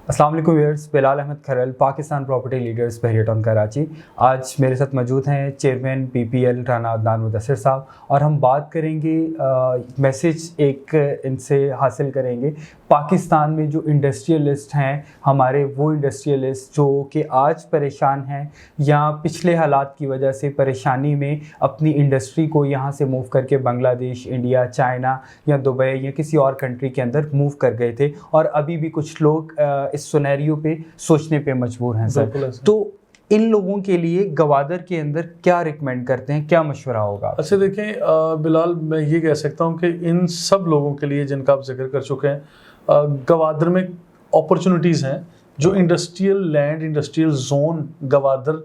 अस्सलाम वालेकुम व्यूअर्स, बिलाल अहमद खरल, Pakistan property leaders बहरिया town Karachi. आज मेरे साथ मौजूद हैं चेयरमैन पीपीएल राना अदनान मुदस्सिर साहब और हम बात करेंगे मैसेज एक इनसे हासिल करेंगे। पाकिस्तान में जो इंडस्ट्रियलिस्ट हैं हमारे, वो इंडस्ट्रियलिस्ट जो कि आज परेशान हैं या पिछले हालात की वजह से परेशानी में अपनी इंडस्ट्री को यहाँ से मूव करके बांग्लादेश, इंडिया, चाइना या दुबई या किसी और कंट्री के अंदर मूव कर गए थे और अभी भी कुछ लोग इस सिनेरियो पे सोचने पे मजबूर हैं सर। तो इन लोगों के लिए गवादर के अंदर क्या रिकमेंड करते हैं, क्या मशवरा होगा? अच्छा देखें बिलाल, मैं ये कह सकता हूँ कि इन सब लोगों के लिए जिनका आप जिक्र कर चुके हैं, गवादर में अपॉर्चुनिटीज़ हैं। जो industrial land, industrial zone Gwadar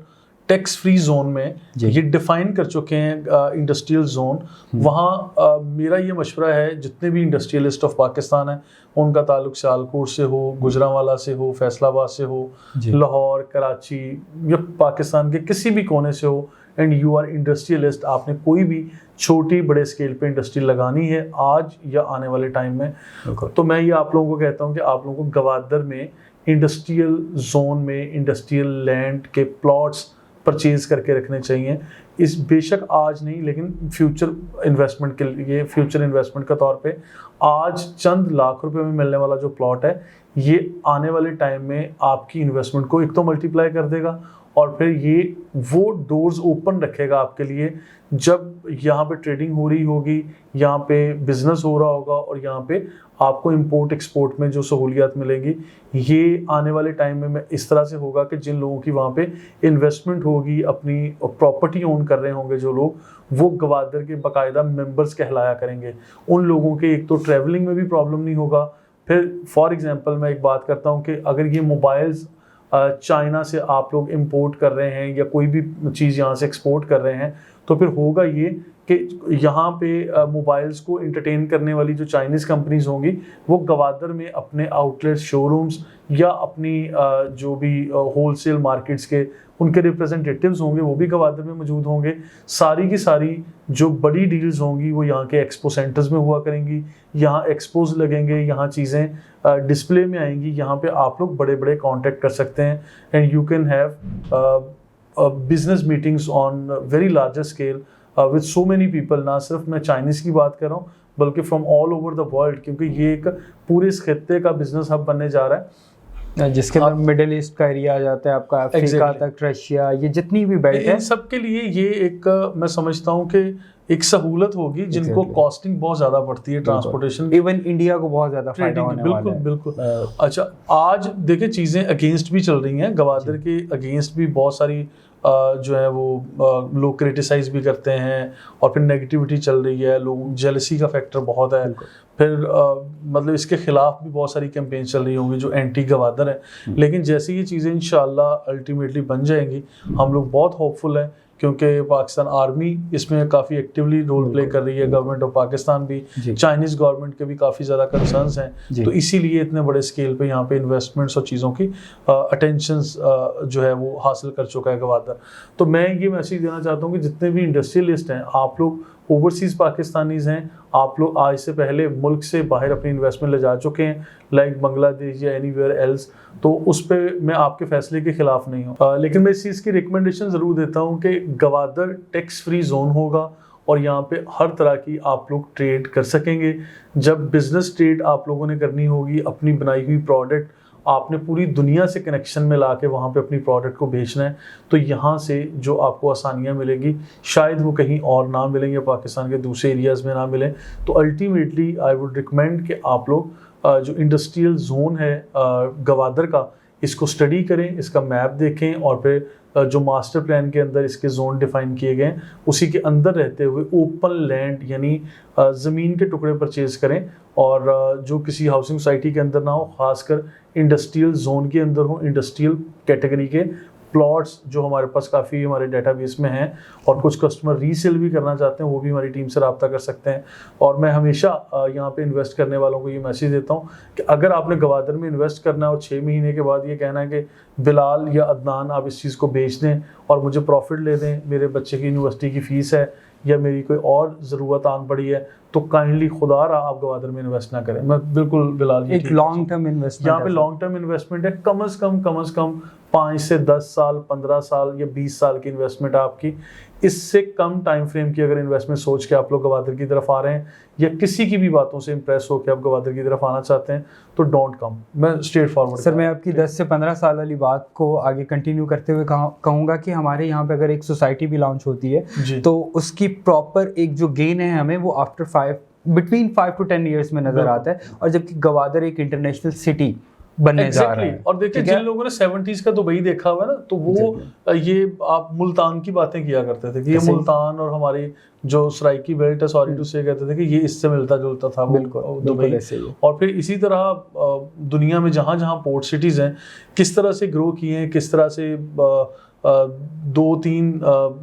tax free zone में ये डिफाइन कर चुके हैं इंडस्ट्रियल जोन। वहाँ मेरा ये मशवरा है, जितने भी इंडस्ट्रियलिस्ट ऑफ पाकिस्तान हैं उनका ताल्लुक सियालकोट से हो, गुजरांवाला से हो, फैसलाबाद से हो, लाहौर, कराची या पाकिस्तान के किसी भी कोने से हो, एंड यू आर इंडस्ट्रियलिस्ट, आपने कोई भी छोटी बड़े स्केल पे इंडस्ट्री लगानी है आज या आने वाले टाइम में, तो मैं ये आप लोगों को कहता हूँ कि आप लोगों को गवादर में इंडस्ट्रियल जोन में इंडस्ट्रियल लैंड के प्लॉट्स परचेज करके रखने चाहिए। इस बेशक आज नहीं, लेकिन फ्यूचर इन्वेस्टमेंट के लिए, फ्यूचर इन्वेस्टमेंट के तौर पे आज चंद लाख रुपए में मिलने वाला जो प्लॉट है, ये आने वाले टाइम में आपकी इन्वेस्टमेंट को एक तो मल्टीप्लाई कर देगा और फिर ये वो डोर्स ओपन रखेगा आपके लिए जब यहाँ पे ट्रेडिंग हो रही होगी, यहाँ पे बिजनेस हो रहा होगा और यहाँ पे आपको इंपोर्ट एक्सपोर्ट में जो सहूलियात मिलेंगी, ये आने वाले टाइम में इस तरह से होगा कि जिन लोगों की वहाँ पे इन्वेस्टमेंट होगी, अपनी प्रॉपर्टी ओन कर रहे होंगे जो लोग, वो गवादर के बाकायदा मेंबर्स कहलाया करेंगे। उन लोगों के एक तो ट्रैवलिंग में भी प्रॉब्लम नहीं होगा। फिर फॉर एग्जांपल मैं एक बात करता हूँ कि अगर ये मोबाइल्स चाइना से आप लोग इंपोर्ट कर रहे हैं या कोई भी चीज़ यहाँ से एक्सपोर्ट कर रहे हैं, तो फिर होगा ये कि यहाँ पे मोबाइल्स को एंटरटेन करने वाली जो चाइनीज़ कंपनीज होंगी, वो गवादर में अपने आउटलेट्स, शोरूम्स या अपनी जो भी होलसेल मार्केट्स के उनके रिप्रेजेंटेटिव्स होंगे, वो भी गवादर में मौजूद होंगे। सारी की सारी जो बड़ी डील्स होंगी वो यहाँ के एक्सपो सेंटर्स में हुआ करेंगी, यहाँ एक्सपोज लगेंगे, यहाँ चीज़ें डिस्प्ले में आएंगी, यहाँ पे आप लोग बड़े बड़े कॉन्टेक्ट कर सकते हैं and you can have business meetings on very larger scale with so many people. ना सिर्फ मैं चाइनीज़ की बात कर रहा हूँ बल्कि from all over the world, क्योंकि ये एक पूरे इस खित्ते का बिजनेस हब बनने जा रहा है, जिसके अंदर मिडिल ईस्ट का एरिया आ जाता है, आपका अफ्रीका तक, रशिया, ये जितनी भी बेल्ट है, इन सब के लिए ये एक मैं समझता हूँ कि एक सहूलत होगी जिनको कॉस्टिंग बहुत ज़्यादा पड़ती है, ट्रांसपोर्टेशन, इवन इंडिया को बहुत ज़्यादा फायदा होने वाला है। बिल्कुल। अच्छा, आज देखिए चीज़ें अगेंस्ट भी चल रही हैं, गवादर के अगेंस्ट भी बहुत सारी जो है वो लोग क्रिटिसाइज भी करते हैं और फिर नेगेटिविटी चल रही है, लोग जेलसी का फैक्टर बहुत है, फिर मतलब इसके खिलाफ भी बहुत सारी कैंपेन चल रही होंगी जो एंटी गवादर है। लेकिन जैसे ये चीज़ें इंशाल्लाह अल्टीमेटली बन जाएंगी, हम लोग बहुत होपफुल हैं, क्योंकि पाकिस्तान आर्मी इसमें काफ़ी एक्टिवली रोल प्ले कर रही है, गवर्नमेंट ऑफ पाकिस्तान भी, चाइनीज़ गवर्नमेंट के भी काफ़ी ज़्यादा कंसर्न्स हैं, तो इसीलिए इतने बड़े स्केल पे यहाँ पे इन्वेस्टमेंट्स और चीज़ों की अटेंशंस जो है वो हासिल कर चुका है गवादर। तो मैं ये मैसेज देना चाहता हूँ कि जितने भी इंडस्ट्रियलिस्ट हैं, आप लोग ओवरसीज़ पाकिस्तानीज़ हैं, आप लोग आज से पहले मुल्क से बाहर अपनी इन्वेस्टमेंट ले जा चुके हैं, लाइक बांग्लादेश या एनीवेयर एल्स, तो उस पर मैं आपके फैसले के खिलाफ नहीं हूँ, लेकिन मैं इस चीज़ की रिकमेंडेशन ज़रूर देता हूँ कि गवादर टैक्स फ्री जोन होगा और यहाँ पे हर तरह की आप लोग ट्रेड कर सकेंगे। जब बिजनेस ट्रेड आप लोगों ने करनी होगी, अपनी बनाई हुई प्रोडक्ट आपने पूरी दुनिया से कनेक्शन में ला के वहाँ पर अपनी प्रोडक्ट को बेचना है, तो यहाँ से जो आपको आसानियाँ मिलेंगी शायद वो कहीं और ना मिलेंगे, पाकिस्तान के दूसरे एरियाज़ में ना मिलें। तो अल्टीमेटली आई वुड रिकमेंड कि आप लोग जो इंडस्ट्रियल जोन है गवादर का, इसको स्टडी करें, इसका मैप देखें और फिर जो मास्टर प्लान के अंदर इसके जोन डिफाइन किए गए हैं उसी के अंदर रहते हुए ओपन लैंड यानी ज़मीन के टुकड़े परचेज करें और जो किसी हाउसिंग सोसाइटी के अंदर ना हो, खासकर इंडस्ट्रियल जोन के अंदर हो, इंडस्ट्रियल कैटेगरी के प्लॉट्स जो हमारे पास काफ़ी हमारे डेटाबेस में हैं और कुछ कस्टमर रीसेल भी करना चाहते हैं, वो भी हमारी टीम से रब्ता कर सकते हैं। और मैं हमेशा यहाँ पे इन्वेस्ट करने वालों को ये मैसेज देता हूँ कि अगर आपने गवादर में इन्वेस्ट करना है और 6 महीने के बाद ये कहना है कि बिलाल या अदनान आप इस चीज़ को बेच दें और मुझे प्रॉफिट ले दें, मेरे बच्चे की यूनिवर्सिटी की फ़ीस है या मेरी कोई और ज़रूरत आन पड़ी है, तो काइंडली खुदा रहा आप गवादर में इन्वेस्ट ना करें। मैं बिल्कुल बिलाल ये एक ठीक लॉन्ग टर्म इन्वेस्टमेंट यहाँ पे लॉन्ग टर्म इन्वेस्टमेंट है, कम से कम 5 से 10 साल, 15 साल या 20 साल की इन्वेस्टमेंट है आपकी। इससे कम टाइम फ्रेम की अगर इन्वेस्टमेंट सोच के आप लोग गवादर की तरफ आ रहे हैं या किसी की भी बातों से इंप्रेस होकर आप गवादर की तरफ आना चाहते हैं तो डोंट कम। मैं स्ट्रेट फॉरवर्ड सर, मैं आपकी 10 से 15 साल वाली बात को आगे कंटिन्यू करते हुए कहूँगा कि हमारे यहाँ पे अगर एक सोसाइटी भी लॉन्च होती है जी। तो उसकी प्रॉपर एक जो गेन है हमें वो आफ्टर बिटवीन 5 to 10 ईयर्स में नजर आता है, और जबकि गवादर एक इंटरनेशनल सिटी बनने जा रहा है। और देखिए जिन लोगों ने 70s का दुबई देखा हुआ है ना, तो वो ये आप मुल्तान की बातें किया करते थे कि ये मुल्तान और हमारी जो सराइकी बेल्ट है, सॉरी टू से, कहते थे कि ये इससे मिलता जुलता था वो दुबई। और फिर इसी तरह दुनिया में जहाँ जहाँ पोर्ट सिटीज हैं किस तरह से ग्रो किए हैं, किस तरह से 2-3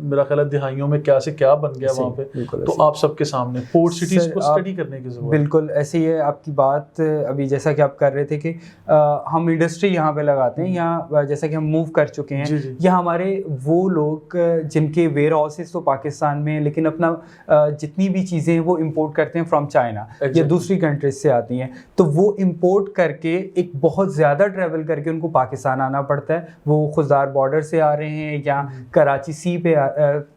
मेरा ख्याल है दिहाइयों में क्या से क्या बन गया वहाँ पे, तो आप सबके सामने पोर्ट सिटीज को स्टडी करने की जरूरत है। बिल्कुल ऐसे ही है आपकी बात। अभी जैसा कि आप कर रहे थे कि हम इंडस्ट्री यहाँ पे लगाते हैं, यहाँ जैसा कि हम मूव कर चुके हैं, या हमारे वो लोग जिनके वेयर हाउसेस तो पाकिस्तान में हैं लेकिन अपना जितनी भी चीज़ें हैं वो इम्पोर्ट करते हैं फ्रॉम चाइना या दूसरी कंट्रीज से आती हैं, तो वो इम्पोर्ट करके एक बहुत ज़्यादा ट्रैवल करके उनको पाकिस्तान आना पड़ता है। वो खुजदार बॉर्डर से आ रहे हैं या कराची सी पे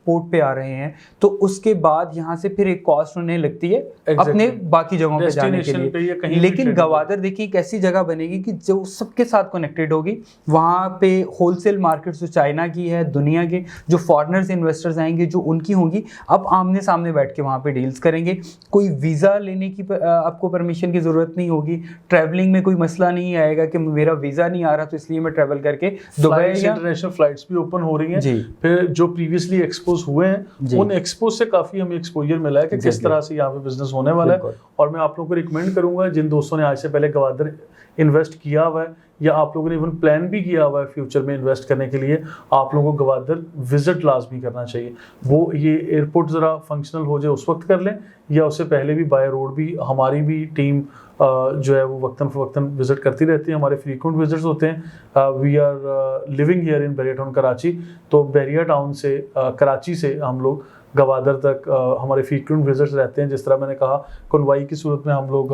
पोर्ट पे आ रहे हैं, तो उसके बाद यहाँ से फिर एक कॉस्ट उन्हें लगती है अपने बाकी जगहों पे जाने के लिए। लेकिन गवादर देखिए एक ऐसी जगह बनेगी कि जो सबके साथ कनेक्टेड होगी। वहाँ पे होलसेल मार्केट जो चाइना की है, दुनिया के जो फॉरेनर्स इन्वेस्टर्स आएंगे जो उनकी होंगी, अब आमने सामने बैठ के वहाँ पे डील्स करेंगे। कोई वीज़ा लेने की आपको परमिशन की ज़रूरत नहीं होगी, ट्रैवलिंग में कोई मसला नहीं आएगा कि मेरा वीज़ा नहीं आ रहा तो इसलिए मैं ट्रैवल करके दुबई या इंटरनेशनल फ्लाइट्स भी ओपन हो रही हैं। फिर जो प्रीवियसली एक्सपोज हुए हैं उन एक्सपोज से काफी हमें एक्सपोजर मिला है कि किस तरह से यहाँ पे बिजनेस होने वाला है। और मैं आप लोगों को रिकमेंड करूंगा, जिन दोस्तों ने आज से पहले गवादर इन्वेस्ट किया हुआ है या आप लोगों ने इवन प्लान भी किया हुआ है फ्यूचर में इन्वेस्ट करने के लिए, आप लोगों को गवादर विजिट लाजमी करना चाहिए। वो ये एयरपोर्ट ज़रा फंक्शनल हो जाए उस वक्त कर लें, या उससे पहले भी बाय रोड भी हमारी भी टीम जो है वो वक्तन फ़वक्तन विज़िट करती रहती है। हमारे फ्रीक्वेंट विजिट्स होते हैं। We are living here in Baria town Karachi, तो बैरिया टाउन से कराची से हम लोग गवादर तक हमारे फ्रीक्वेंट विजिट्स रहते हैं। जिस तरह मैंने कहा कन्वाई की सूरत में हम लोग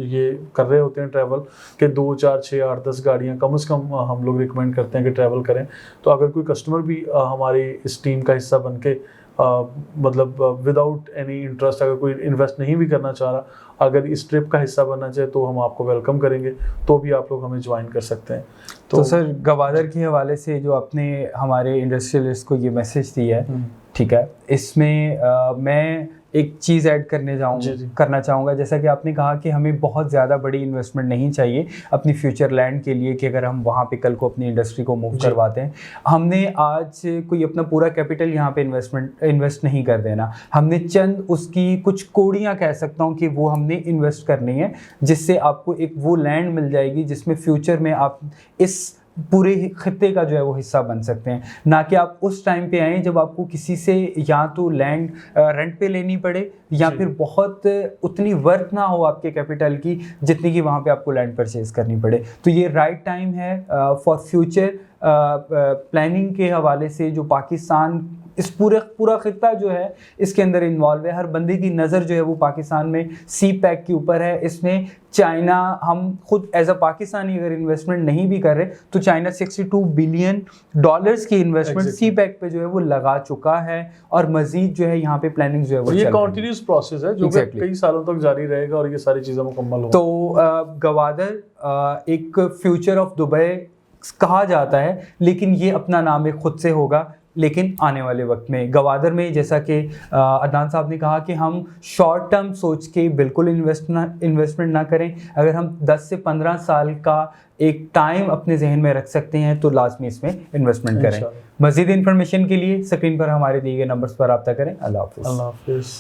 ये कर रहे होते हैं ट्रैवल के 2, 4, 6, 8, 10 गाड़ियाँ कम से कम हम लोग रिकमेंड करते हैं कि ट्रैवल करें। तो अगर कोई कस्टमर भी हमारी इस टीम का हिस्सा बन के मतलब विदाउट एनी इंटरेस्ट अगर कोई इन्वेस्ट नहीं भी करना चाह रहा, अगर इस ट्रिप का हिस्सा बनना चाहे तो हम आपको वेलकम करेंगे, तो भी आप लोग हमें ज्वाइन कर सकते हैं। तो सर गवादर के हवाले से जो आपने हमारे इंडस्ट्रियलिस्ट को ये मैसेज दिया है, ठीक है, इसमें मैं एक चीज़ ऐड करना चाहूँगा। जैसा कि आपने कहा कि हमें बहुत ज़्यादा बड़ी इन्वेस्टमेंट नहीं चाहिए अपनी फ्यूचर लैंड के लिए कि अगर हम वहाँ पे कल को अपनी इंडस्ट्री को मूव करवाते हैं, हमने आज कोई अपना पूरा कैपिटल यहाँ पे इन्वेस्ट नहीं कर देना। हमने चंद उसकी कुछ कौड़ियाँ कह सकता हूँ कि वो हमने इन्वेस्ट करनी है, जिससे आपको एक वो लैंड मिल जाएगी जिसमें फ्यूचर में आप इस पूरे खत्ते का जो है वो हिस्सा बन सकते हैं। ना कि आप उस टाइम पे आएँ जब आपको किसी से या तो लैंड रेंट पे लेनी पड़े या फिर बहुत उतनी वर्थ ना हो आपके कैपिटल की जितनी कि वहाँ पे आपको लैंड परचेज करनी पड़े। तो ये राइट टाइम है फॉर फ्यूचर प्लानिंग के हवाले से। जो पाकिस्तान इस पूरा खित्ता जो है इसके अंदर इन्वॉल्व है, हर बंदे की नज़र जो है वो पाकिस्तान में सी पैक के ऊपर है। इसमें चाइना, हम खुद एज अ पाकिस्तानी अगर इन्वेस्टमेंट नहीं भी कर रहे तो चाइना $62 बिलियन की इन्वेस्टमेंट सी पैक पे जो है वो लगा चुका है, और मजीद जो है यहाँ पे प्लानिंग जो है वो ये कॉन्टिन्यूस प्रोसेस है जो कई सालों तक जारी रहेगा और ये सारी चीज़ें मुकम्मल हो। तो गवादर एक फ्यूचर ऑफ दुबई कहा जाता है, लेकिन ये अपना नाम एक खुद से होगा। लेकिन आने वाले वक्त में गवादर में, जैसा कि अदनान साहब ने कहा कि हम शॉर्ट टर्म सोच के बिल्कुल इन्वेस्टमेंट ना करें। अगर हम 10 से 15 साल का एक टाइम अपने जहन में रख सकते हैं तो लाजमी इसमें इन्वेस्टमेंट करें। मज़ीद इन्फॉर्मेशन के लिए स्क्रीन पर हमारे दिए गए नंबर्स पर रब्ता करें। अल्लाह हाफ़िज़।